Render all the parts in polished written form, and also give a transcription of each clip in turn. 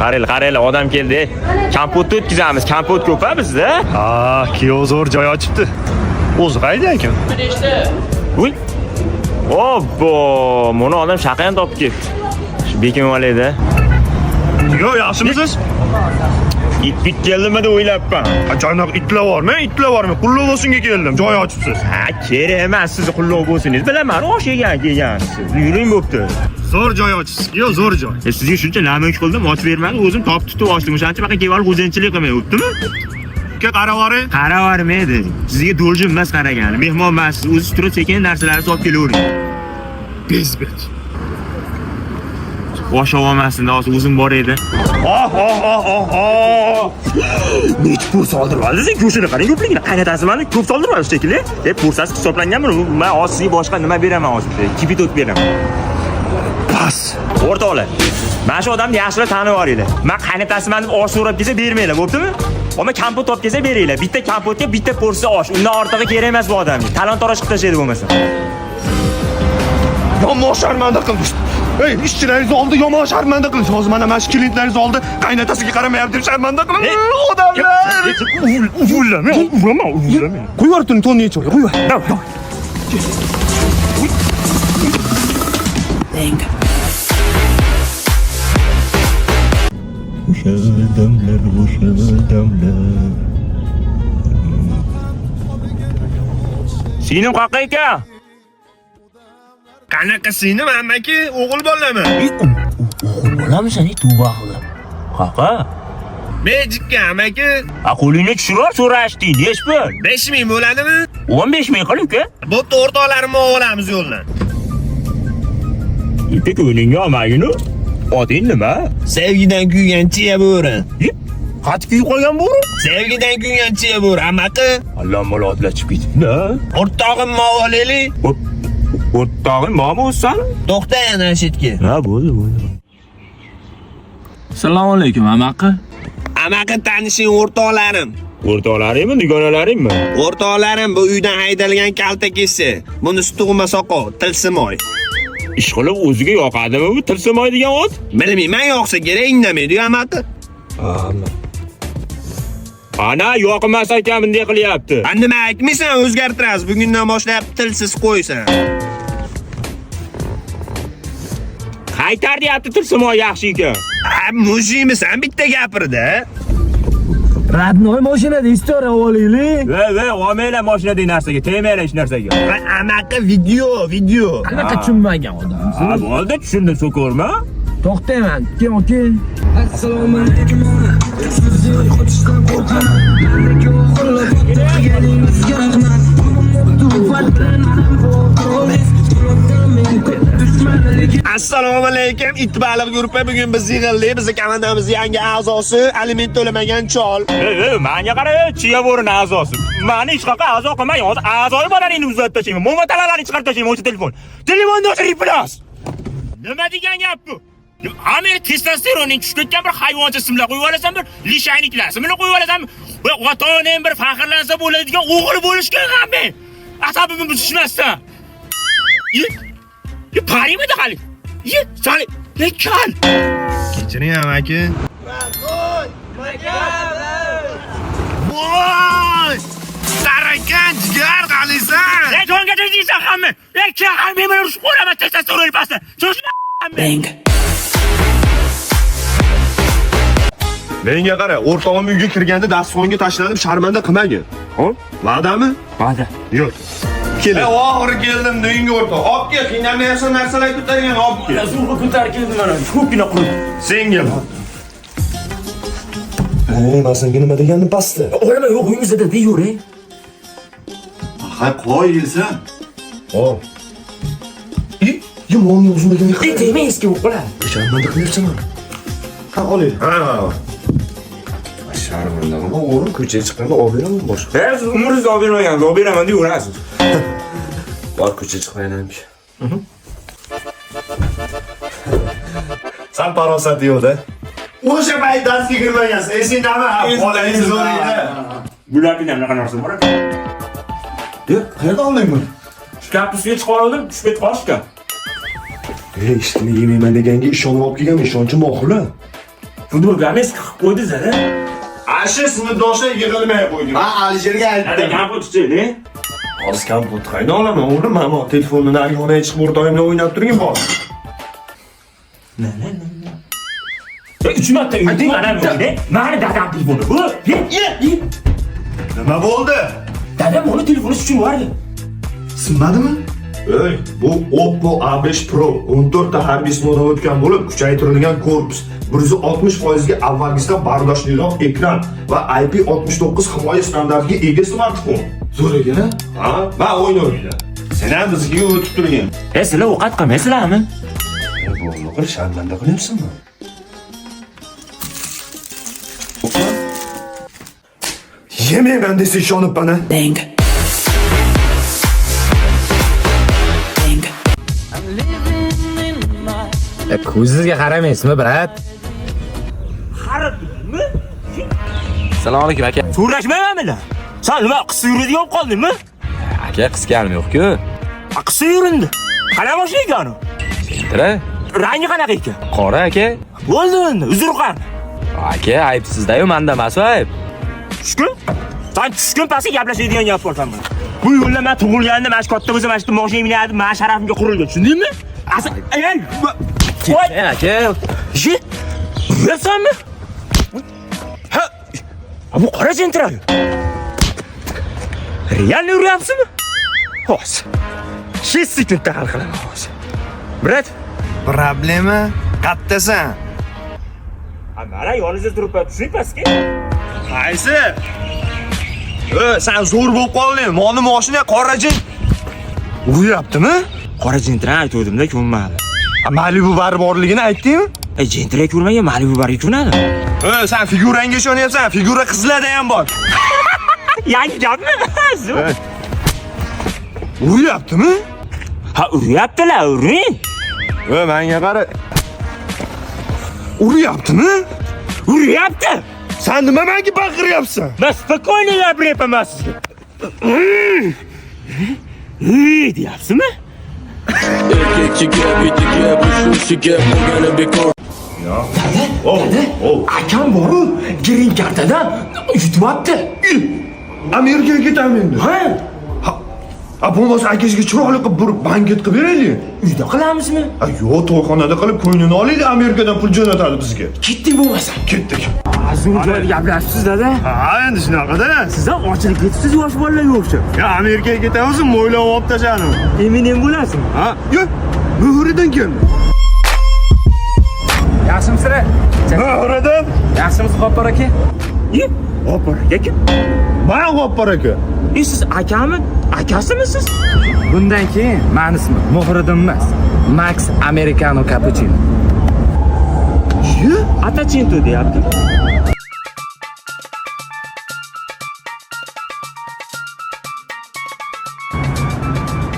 Qarayli, odam keldi. Kompotni o'tkazamiz. Kompot ko'p-a bizda? Ha, kuyov zo'r joy ochibdi. O'zi qayda ekan? Uy. Obbo, buni odam shaqayam topib ketdi. Shu bekim olaydi. Yo, yaxshimisiz? It keldimi deb o'ylabman. Qachonaq itlar bormi? Qulluq bo'lsinga keldim. Joy ochibsiz. Ha, kerak emas, siz qulluq bo'lsangiz. Bilaman, osh kelgansiz. Yuring bo'pti. Zo'r joy ochibsiz. Yo, zo'r joy. Sizga shuncha namoyish qildim, och bermadi, o'zim topib tutib ochdim. O'shancha baqa kelib xo'jayinchilik qilmay o'tdimi? Qaravori? Qaravormaydi. Sizga do'ljim emas qaragani. Mehmon emas, o'zingiz turib sekin narsalarni olib kelavering. Bezbet. Osh olmasin, o'zim bor edi. Nech pul soldirib oldingiz? Go'shini qarang, ko'pligini qaynatasimanmi? Ko'p soldirib oldi shekilli. Pursasi hisoblanganmi? Men sizga boshqa nima beraman hozir? Kipitot beraman. Bas. O'rtoqlar, mana shu odamni yaxshilab tanib olinglar. Men qaynatasiman deb osh so'rab kelsa bermanglar, bo'ptimi? Ammo kompot topib kelsa beringlar. Bitta kompotga bitta porsiya osh. Undan ortig'i kerak emas bu odamga. Talon-toroj qilib tashlaydi bo'lmasa. Yomon sharmanda qildingiz. Ey, ishchilaringiz oldi yomon sharmanda qildingiz. Hozir mana shu klientlaringiz oldi qaynatasiga qaramayapti deb sharmanda qilasiz. Odamlar. Uraman. Qo'y o'rtini to'nni yechib qo'y. Davr. O'sha damlar. Singlim qayerqa ekan? Qanaqa singlim ammaki, o'g'il bolammi? O'g'il bolami seni tuba qilib. Qaqa? Mejikka ammaki. Qo'lingni tushirib so'rashdi, nech pul? 5000 bo'ladimi? 15000 qiling-ku. Bo'pti, o'rtoqlarimni olamiz yo'ldan. Bitta ko'nglingga olmaginu. Oting nima? Sevgidan kuygan chiya bo'ri. Qat kuyib qolgan bo'ri? Sevgidan kuygan chiya bo'ri, ammaki. Alloh malotlachib ketibdi. O'rtog'im movaleli. O'rtog'im bormi o'zsan? To'xta yana shetga. Ha, bo'ldi. Assalomu alaykum, amaki. Amaki tanishing o'rtoqlarim. O'rtoqlaringmi, dugonalaringmi? O'rtoqlarim bu uydan haydalgan kaltakisi. Bunisi tug'ma soqov, tilsimoy. Ish qilib o'ziga yoqadimi bu tilsimoy degan ot? Bilmayman, yoqsa kerak indamaydi-ku amaki. Ana yoqmas ekan bunday qilyapti. Nima aytmaysan, o'zgartirasiz. Bugundan boshlab tilsiz qo'ysan. Qaytar deyapti tilsimoy yaxshi ekan. Mujimisan bitta gapirdi. Radnoy mashinada istora olaylik. Va, olmaylar mashinadagi narsaga, tegmaylar hech narsaga. Amaki video. Qanaqa tushunmagan odam. Ha, bo'ldi, tushundim, so'korma. To'xtayman. Okey. Assalomu alaykum. Assalomu alaykum. Itbaliq guruhi bugun biz yig'ildik. Bizning komandamizning yangi a'zosi aliment to'lamagan chol. Menga qara, chiya bo'rini a'zosi. Meni hech qanaqa a'zo qilmang, hozir a'zoyi bolalaringni uzatib tashlayman. Mo'matalalarni chiqarib tashlayman o'sha telefon. Telefonni o'chirib bilas. Nima degan gap bu? Amir testosteronning tushib ketgan bir hayvoncha simlar qo'yib olasan, bir lishayniklar simlar qo'yib olasan. Va ota-onam bir faxrlansa bo'ladigan o'g'il bo'lishga ham men. Asabimni buzishmasdan. Parimidi hali? Sali, lekan. Kechiring amaki. Voy! Qarakan jigar qalisan. Jonga deysan hamma. Lekan hamma meni urishib qo'yaman testosteron pastda. Cho'shna hamma. Menga qara, o'rtog'im uyga kirganda dasturxonga tashlanib sharmanda qilmagin. Xo'p? Va'dami? Va'da. Yo'q. Keling. Oxiri keldim uyingga o'rtoq. Olib kel, qiynalmaysan narsalar ko'targan, olib kel. Zo'rg'a ko'tarib keldim mana. Ko'pgina qilib. Senga. Men senga nima deganim pastda? O'rama yo'q, uyimizda deyur-ey. Ha, qo'yilsan. Hop. Yomon o'zimga yiqildi. Tegmay eski o'qlar. Sharmanda qilyapsan. Ha, oling. Ha. Sharmandami? O'g'lim ko'chaga chiqqanda olib beraman boshqa. Siz umringizni olib bermagansiz, olib beraman deb yurasiz. Bor ko'chaga chiqmaymanmi? San parosati yo'q-da. O'sha payt darsga kirmagansan. Esingdami? Bolangiz zo'r edi. Bularning ham qanaqa narsa bor ekan? Yo'q, qayerdan oldingmi? Shkafni ustiga chiqib oldim, tushib ketib qolishgan. Eshitni yemayman deganga ishonib olib kelganman, ishonchim oxirlar. Futbolga mes qilib qo'ydingiz-a? Ashi sinfdoshlar yig'ilmay qo'ydi. Men Alisherga Hada aytdim. kompyuterchi, Hozir kompyuter qayda olaman o'g'lim? Mana telefonni nariyonaga chiqib o'rtog'imla o'ynab turgin bor. 3 marta uyda mana bu. Mani dadam telefoni bu. Nima bo'ldi? Dadam uni telefoni uchun bordi. Sinmadimi? Ey, bu Oppo A5 Pro 14 ta harbiy sinovdan o'tgan bo'lib, kuchaytirilgan korpus, 160% ga avvalgisidan bardoshliroq ekran va IP69 himoya standartiga ega smartfon. Zo'r ekan-a? Ha, va o'yin o'ynaydi. Sen ham bizga o'tib turgin. Sizlar ovqat qilmaysizlarmi? Bo'lma qil, sharmanda qilyapsanmi? Yemayman desa ishonibman-a? Bang. Ko'zingizga qaramaysizmi, brat? Qarabmi? Assalomu alaykum aka. So'rashmaymanmi? Sen nima qisqa yuradi olib qoldingmi? Aka qisqanim yo'q-ku. Qisqa yurindi. Qana boshlaygan u. Tira, Rangi qanaqa ekan? qora aka. Bo'ldi endi, uzr qani. Aka, ayb sizda-yu, menda emas ayb. Tushkun? Sen tushkun pastga gaplashadigan gap bor senda. Bu yo'lda men tug'ilganimda mana shu katta bo'lsa, mana shu mashina minadi, men sharafimga qurilgan, tushundingmi? Ey, voy, Aka, Ji, yursanmi? Ha, bu qora jentrayu. Realni uryapsizmi? Hozir. 6 sekundda hal qilaman hozir. Brat, Problema kattasan. mana yoningizda turibman, tushing pastga. Qaysi? Sen zo'r bo'lib qolding. Moni mashina qora jin. Uryaptimi? Qora jentra aytdim-da, ko'nmadi. Malibu bari borligini aytdingmi? Jentra ko'rmagan Malibu bari ko'nadi. Sen figurangga ishonyapsan. Figura qizlarda ham bor. Yangi gapmi? Uryaptimi? Ha, uryaptilar, uring. Menga qara. Uryaptimi? Uryapti. Sen nima menga baqiryapsan? Men spokojniy gapiryapman sizga. Deyapsizmi? Akam boru green kartadan yutyapti. Amerikaga ketaman endi. Ha? Bo'lmasa akasiga chiroyli qilib bir banket qilib beraylik. Uyda qilamizmi? Yo'q, to'yxonada qilib ko'nglini olaylik, Amerikadan pul jo'natadi bizga. Ketdik bo'lmasa. Ketdik. Zo'r joyda gaplashibsiz dada. Ha, endi shunaqada. Siz ham ochilib ketibsiz yosh bolalarga o'xshab. Ya Amerikaga ketamiz, mo'ylab olib tashladim. Eminem bo'lasizmi? Ha? Yo'q. Muhridan keldi. yaxshimisizlar? Muhridan? Yaxshimisiz, G'oppor aka? G'oppor aka kim? Men G'oppor aka. Siz akami? Akasimisiz? Bundan keyin meni ismim Muhriddin emas. Max Americano Cappuccino. Atachinto deyapti.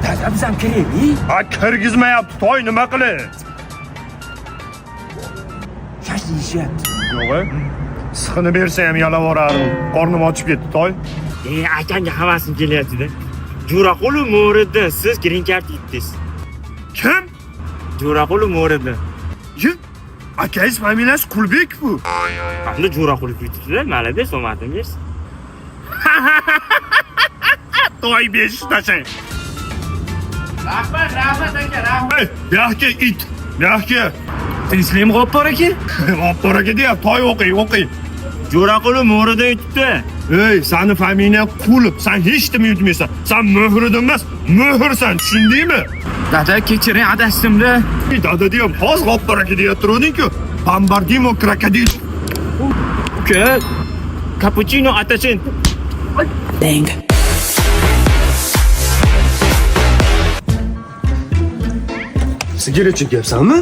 Dada biz ham kelaylik. Kirgizmayapti, toy nima qilay? Shash yeyishyapti. Yo'q. Siqini bersa ham yalavorardim. Qornim ochib ketdi, toy. Akamga havasim kelyapti-da. Jo'raquli Mo'riddin, siz green card yetdingiz. Kim? Jo'raquli Mo'riddin. Yo'q. Akangiz familiyasi Qulbek bu. Endi Jo'raquli kuytibdi-da, malades omadim bersin. Toy besh tashay. Rahmat aka, rahmat. Yaxki it. Yaxki. Tinchlikmi, G'oppor aka? G'oppor aka deyapti, toy o'qiy. Jo'raquli Mo'riddin yutibdi. Ey, seni familiyan Qulib, sen hech nima yutmaysan. Sen Muhriddin emas, Muhrsan, tushundingmi? Dada, kechiring, adashdim-da. Dada deyam, hozir G'oppor aka deyap turuvding-ku. Bombardimo krokodil. Uka, cappuccino atachinto. Bang. Sigaret chekyapsanmi?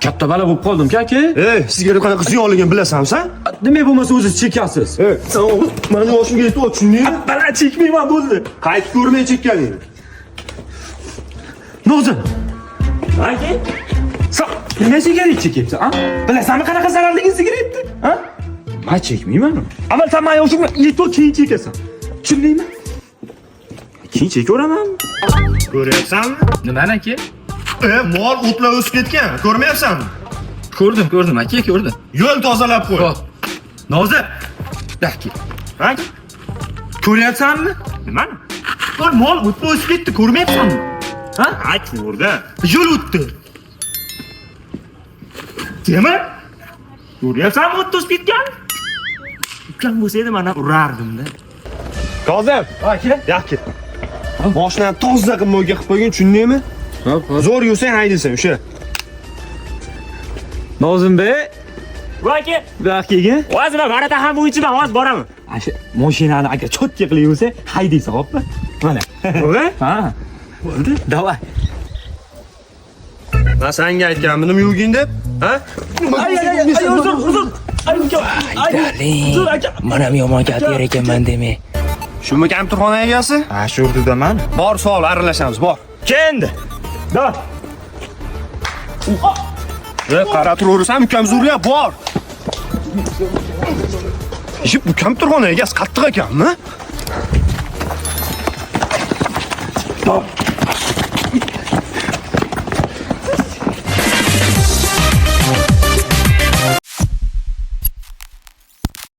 Katta bala bo'lib qoldim-ku, aka. Ey, sigaret qanaqa ziyonligini bilasanmi sen? Nima bo'lmasa o'zingiz chekasiz. Ey, sen o'g'lim, meni yoshimga yetib, tushundingmi? Bala chekmayman bo'ldi. Qaytib ko'rmay chekkaningni. Nozim, Aka, sen nima sigaret chekyapsan, a? Bilasanmi qanaqa zararli sigaretni, a? Men chekmayman. Avval sen men yoshimga yetib keyin chekasan. Tushundingmi? keyin chekaveramanmi? Ko'ryapsanmi? Nimani aka? Mol o'tlar o'sib ketgan, ko'rmayapsanmi? Ko'rdim, aka, ko'rdim. Yo'l tozalab qo'y. Hop. Noza. Daki. Ha? Ko'ryapsanmi? Nimani? Bor mol o'tib o'sib ketdi, ko'rmayapsanmi? Ha? Ha, ko'rdim. Yo'l o'tdi. Nima? Ko'ryapsanmi o'tda o'sib ketgan? Ukam bo'lsa edi mana urardim-da. Kozim, Aka. yaqin. Mashinani toza qilib mo'lga qilib qo'ygin, tushundingmi? Hop. Zo'r yursang haydaysan o'sha. Nozimbek, Voy aka, Baqiga. hozir men marata ham bo'yicha men hozir boraman. Asha mashinani aka cho'tga qilib yursa, haydaysan, hopmi? Mana. Bo'ldi? Ha. Bo'ldi. Davay. Men senga aytganmidim yurgin deb, ha? Ay, uzr. Ay, uka. Uzr, aka. Mana men yomon gapir ekanman demay. Shumi kamturxona egasi? Ha, shu yerdaman. Bor, sol, aralashamiz, bor. Kendi. Davay. Qarab turaversan, ukam zo'rya, bor. Ishib, bu kamturxona egasi qattiq ekanmi?